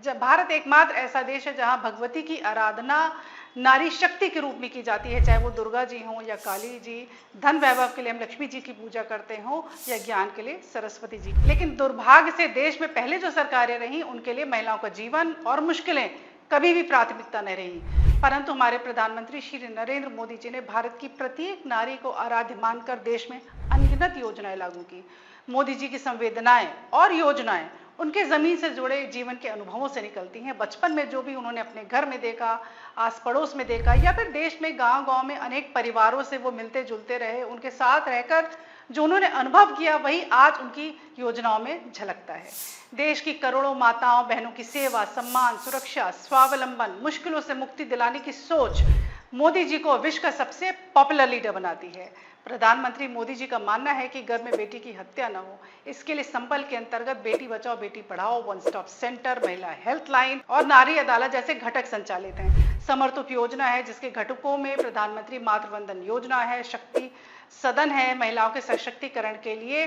जब भारत एकमात्र ऐसा देश है जहां भगवती की आराधना नारी शक्ति के रूप में की जाती है, चाहे वो दुर्गा जी हों या काली जी, धन वैभव के लिए हम लक्ष्मी जी की पूजा करते हों या ज्ञान के लिए सरस्वती जी। लेकिन दुर्भाग्य से देश में पहले जो सरकारें रहीं उनके लिए महिलाओं का जीवन और मुश्किलें कभी भी प्राथमिकता नहीं रही। परंतु हमारे प्रधानमंत्री श्री नरेंद्र मोदी जी ने भारत की प्रत्येक नारी को आराध्य मानकर देश में अनगिनत योजनाएं लागू की। मोदी जी की संवेदनाएं और योजनाएं उनके जमीन से जुड़े जीवन के अनुभवों से निकलती हैं। बचपन में जो भी उन्होंने अपने घर में देखा, आस पड़ोस में देखा या फिर देश में गांव-गांव में अनेक परिवारों से वो मिलते जुलते रहे, उनके साथ रहकर जो उन्होंने अनुभव किया वही आज उनकी योजनाओं में झलकता है। देश की करोड़ों माताओं बहनों की सेवा, सम्मान, सुरक्षा, स्वावलंबन, मुश्किलों से मुक्ति दिलाने की सोच मोदी जी को विश्व का सबसे पॉपुलर लीडर बनाती है। प्रधानमंत्री मोदी जी का मानना है कि घर में बेटी की हत्या न हो, इसके लिए संबल के अंतर्गत Beti Bachao Beti Padhao, one stop centre, महिला हेल्थ लाइन और नारी अदालत जैसे घटक संचालित हैं। समर्थ योजना है जिसके घटकों में प्रधानमंत्री मातृवंदन योजना है, शक्ति सदन है महिलाओं के सशक्तिकरण के लिए,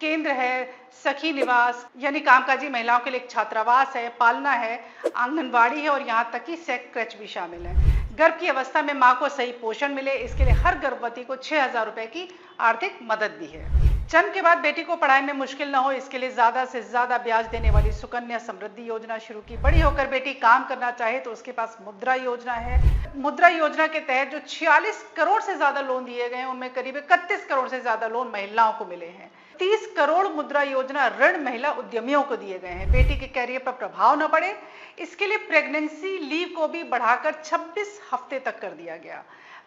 केंद्र है, सखी निवास यानी कामकाजी महिलाओं के लिए एक छात्रावास है, पालना है, आंगनवाड़ी है और यहाँ तक कि सेक्स क्रच भी शामिल है। गर्भ की अवस्था में मां को सही पोषण मिले, इसके लिए हर गर्भवती को 6,000 रुपए की आर्थिक मदद भी है। जन्म के बाद बेटी को पढ़ाई में मुश्किल न हो, इसके लिए ज्यादा से ज्यादा ब्याज देने वाली सुकन्या समृद्धि योजना शुरू की। बड़ी होकर बेटी काम करना चाहे तो उसके पास मुद्रा योजना है। मुद्रा योजना के तहत जो 46 करोड़ से ज्यादा लोन दिए गए हैं उनमें करीब 31 करोड़ से ज्यादा लोन महिलाओं को मिले हैं। 30 करोड़ मुद्रा योजना ऋण महिला उद्यमियों को दिए गए हैं। बेटी के कैरियर पर प्रभाव न पड़े, इसके लिए प्रेगनेंसी लीव को भी बढ़ाकर 26 हफ्ते तक कर दिया गया।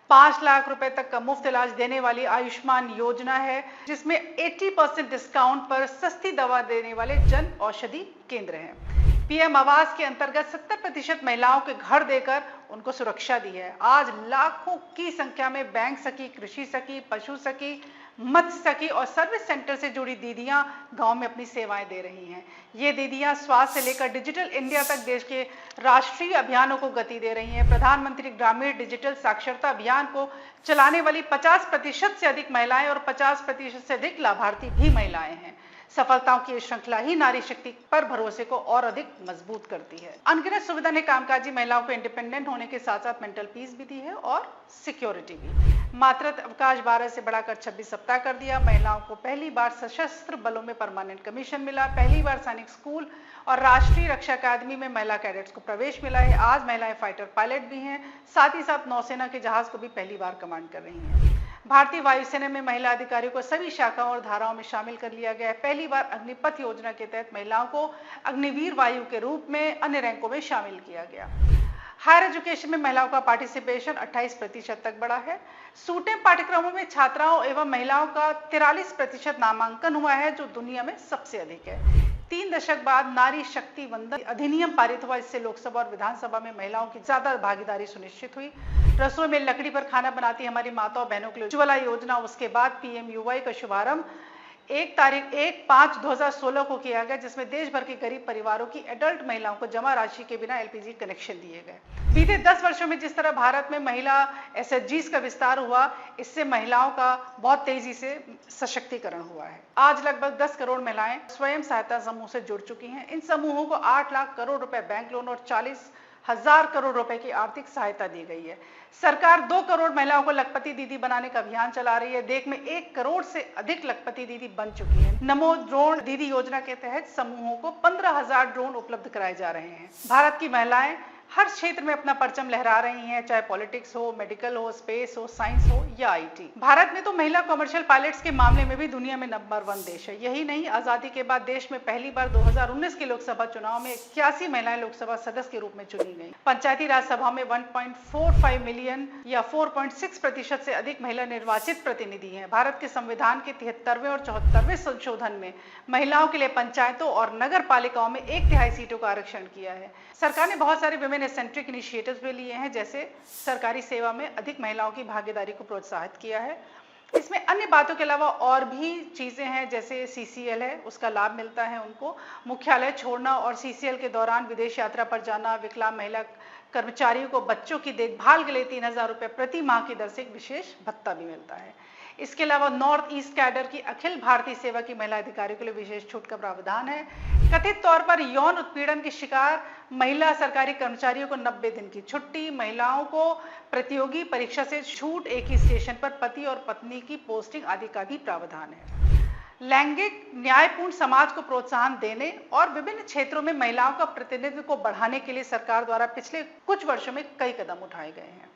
5 लाख रुपए तक का मुफ्त इलाज देने वाली आयुष्मान योजना है जिसमें 80% डिस्काउंट पर सस्ती दवा देने वाले जन औषधि केंद्र हैं। पीएम आवास के अंतर्गत 70% महिलाओं के घर देकर उनको सुरक्षा दी है। आज लाखों की संख्या में बैंक सखी, कृषि सखी, पशु सखी, मत्स्य सखी और सर्विस सेंटर से जुड़ी दीदियां गांव में अपनी सेवाएं दे रही हैं। ये दीदियां स्वास्थ्य से लेकर डिजिटल इंडिया तक देश के राष्ट्रीय अभियानों को गति दे रही हैं। प्रधानमंत्री ग्रामीण डिजिटल साक्षरता अभियान को चलाने वाली 50% से अधिक महिलाएं और 50% से अधिक लाभार्थी भी महिलाएं हैं। सफलताओं की श्रृंखला ही नारी शक्ति पर भरोसे को और अधिक मजबूत करती है। अनगिनत सुविधा ने कामकाजी महिलाओं को इंडिपेंडेंट होने के साथ साथ मेंटल पीस भी दी है और सिक्योरिटी भी। मातृत्व अवकाश 12 से बढ़ाकर 26 सप्ताह कर दिया। महिलाओं को पहली बार सशस्त्र बलों में परमानेंट कमीशन मिला। पहली बार सैनिक स्कूल और राष्ट्रीय रक्षा अकादमी में महिला कैडेट्स को प्रवेश मिला है। आज महिलाएं फाइटर पायलट भी हैं, साथ ही साथ नौसेना के जहाज को भी पहली बार कमांड कर रही हैं। भारतीय वायुसेना में महिला अधिकारियों को सभी शाखाओं और धाराओं में शामिल कर लिया गया है। पहली बार अग्निपथ योजना के तहत महिलाओं को अग्निवीर वायु के रूप में अन्य रैंकों में शामिल किया गया। हायर एजुकेशन में महिलाओं का पार्टिसिपेशन 28% तक बढ़ा है। सूटेम पाठ्यक्रमों में छात्राओं एवं महिलाओं का 43% नामांकन हुआ है, जो दुनिया में सबसे अधिक है। 3 दशक बाद नारी शक्ति वंदन अधिनियम पारित हुआ। इससे लोकसभा और विधानसभा में महिलाओं की ज्यादा भागीदारी सुनिश्चित हुई। रसोई में लकड़ी पर खाना बनाती हमारी माताओं बहनों के लिए उज्ज्वला योजना, उसके बाद PMUY का शुभारंभ 1/5/2016 को किया गया, जिसमें देश भर के गरीब परिवारों की एडल्ट महिलाओं को जमा राशि के बिना LPG कनेक्शन दिए गए। बीते 10 वर्षों में जिस तरह भारत में महिला SHGs का विस्तार हुआ, इससे महिलाओं का बहुत तेजी से सशक्तिकरण हुआ है। आज लगभग 10 करोड़ महिलाएं स्वयं सहायता समूह से जुड़ चुकी हैं। इन समूहों को 8 लाख करोड़ रुपए बैंक लोन और 40,000 करोड़ रुपए की आर्थिक सहायता दी गई है। सरकार 2 करोड़ महिलाओं को लखपति दीदी बनाने का अभियान चला रही है। देश में 1 करोड़ से अधिक लखपति दीदी बन चुकी हैं। नमो ड्रोन दीदी योजना के तहत समूहों को 15,000 ड्रोन उपलब्ध कराए जा रहे हैं। भारत की महिलाएं हर क्षेत्र में अपना परचम लहरा रही हैं, चाहे पॉलिटिक्स हो, मेडिकल हो, स्पेस हो, साइंस हो या IT। भारत में तो महिला कमर्शियल पायलट्स के मामले में भी दुनिया में नंबर 1 देश है। यही नहीं, आजादी के बाद देश में पहली बार 2019 के लोकसभा चुनाव में 81 महिलाएं लोकसभा सदस्य के रूप में चुनी गई। पंचायती राज सभा में 1.45 मिलियन या 4.6% से अधिक महिला निर्वाचित प्रतिनिधि हैं। भारत के संविधान के 73वें और 74वें संशोधन में महिलाओं के लिए पंचायतों और नगर पालिकाओं में 1/3 सीटों का आरक्षण किया है। सरकार ने बहुत सारे विमेन सेंट्रिक इनिशिएटिव्स भी लिए हैं, जैसे सरकारी सेवा में अधिक महिलाओं की भागीदारी को प्रोत्साहित किया है। इसमें अन्य बातों के अलावा और भी चीजें हैं, जैसे CCL है, उसका लाभ मिलता है उनको। मुख्यालय छोड़ना और CCL के दौरान विदेश यात्रा पर जाना, विकलांग महिला कर्मचारियों को बच्चों की देखभाल के लिए 3,000 रुपए प्रति माह की दर से एक विशेष भत्ता भी मिलता है। इसके अलावा नॉर्थ ईस्ट कैडर की अखिल भारतीय सेवा की महिला अधिकारियों के लिए विशेष छूट का प्रावधान है। कथित तौर पर यौन उत्पीड़न की शिकार महिला सरकारी कर्मचारियों को 90 दिन की छुट्टी, महिलाओं को प्रतियोगी परीक्षा से छूट, एक ही स्टेशन पर पति और पत्नी की पोस्टिंग आदि का भी प्रावधान है। लैंगिक न्यायपूर्ण समाज को प्रोत्साहन देने और विभिन्न क्षेत्रों में महिलाओं का प्रतिनिधित्व को बढ़ाने के लिए सरकार द्वारा पिछले कुछ वर्षों में कई कदम उठाए गए हैं।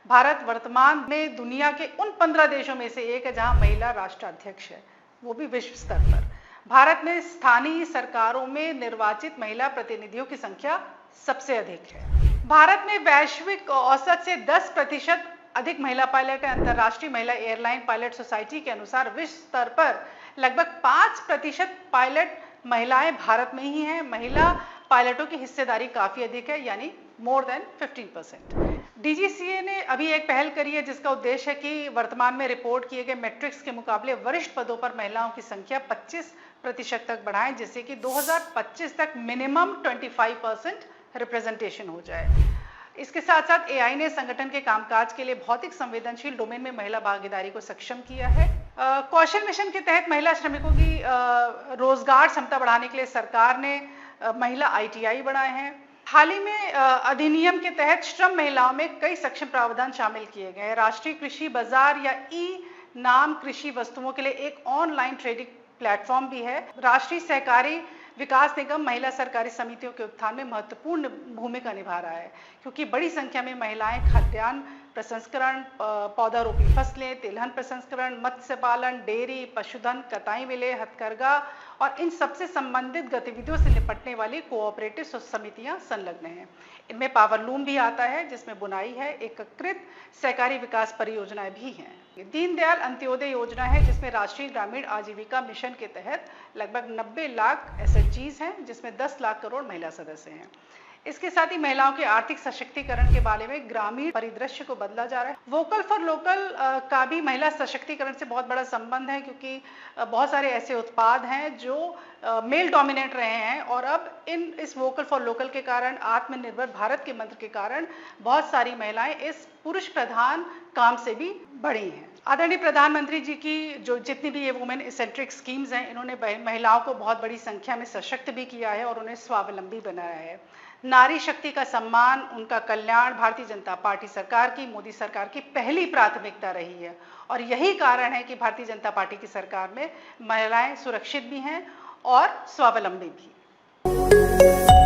भारत वर्तमान में दुनिया के उन 15 देशों में से एक है जहां महिला राष्ट्राध्यक्ष है, वो भी विश्व स्तर पर। भारत में स्थानीय सरकारों में निर्वाचित महिला प्रतिनिधियों की संख्या सबसे अधिक है। भारत में वैश्विक औसत से 10% अधिक महिला पायलट है। अंतर्राष्ट्रीय महिला एयरलाइन पायलट सोसाइटी के अनुसार विश्व स्तर पर लगभग 5% पायलट महिलाएं भारत में ही हैं। महिला पायलटों की हिस्सेदारी काफी अधिक है, यानी मोर देन 15%। डीजीसीए ने अभी एक पहल करी है जिसका उद्देश्य है कि वर्तमान में रिपोर्ट किए गए मैट्रिक्स के मुकाबले वरिष्ठ पदों पर महिलाओं की संख्या 25% तक बढ़ाएं, जिससे कि 2025 तक मिनिमम 25% रिप्रेजेंटेशन हो जाए। इसके साथ साथ एआई ने संगठन के कामकाज के लिए भौतिक संवेदनशील डोमेन में महिला भागीदारी को सक्षम किया है। कौशल मिशन के तहत महिला श्रमिकों की रोजगार क्षमता बढ़ाने के लिए सरकार ने महिला आईटीआई बनाए हैं। हाल ही में अधिनियम के तहत श्रम महिलाओं में कई सक्षम प्रावधान शामिल किए गए हैं। राष्ट्रीय कृषि बाजार या ई नाम कृषि वस्तुओं के लिए एक ऑनलाइन ट्रेडिंग प्लेटफॉर्म भी है। राष्ट्रीय सहकारी विकास निगम महिला सरकारी समितियों के उत्थान में महत्वपूर्ण भूमिका निभा रहा है, क्योंकि बड़ी संख्या में महिलाएं खाद्यान्न प्रसंस्करण, पौधारोपी फसलें, तिलहन प्रसंस्करण, मत्स्य पालन, डेयरी, पशुधन, कटाई मिलें, हथकरघा और इन सबसे संबंधित गतिविधियों से निपटने वाली कोऑपरेटिव समितियां संलग्न हैं। इनमें पावरलूम भी आता है जिसमें बुनाई है। एकीकृत सहकारी विकास परियोजनाएं भी हैं। दीनदयाल अंत्योदय योजना है जिसमें राष्ट्रीय ग्रामीण आजीविका मिशन के तहत लगभग 90 लाख एसएचजीज हैं, जिसमें 10 लाख करोड़ महिला सदस्य हैं। इसके साथ ही महिलाओं के आर्थिक सशक्तिकरण के बारे में ग्रामीण परिदृश्य को बदला जा रहा है। वोकल फॉर लोकल का भी महिला सशक्तिकरण से बहुत बड़ा संबंध है, क्योंकि बहुत सारे ऐसे उत्पाद हैं जो मेल डोमिनेट रहे हैं और अब इस वोकल फॉर लोकल के कारण, आत्मनिर्भर भारत के मंत्र के कारण बहुत सारी महिलाएं इस पुरुष प्रधान काम से भी बढ़ी हैं। आदरणीय प्रधानमंत्री जी की जो जितनी भी ये वुमेन सेंट्रिक स्कीम्स हैं, इन्होंने महिलाओं को बहुत बड़ी संख्या में सशक्त भी किया है और उन्हें स्वावलंबी बनाया है। नारी शक्ति का सम्मान, उनका कल्याण भारतीय जनता पार्टी सरकार की, मोदी सरकार की पहली प्राथमिकता रही है और यही कारण है कि भारतीय जनता पार्टी की सरकार में महिलाएं सुरक्षित भी हैं और स्वावलंबी भी।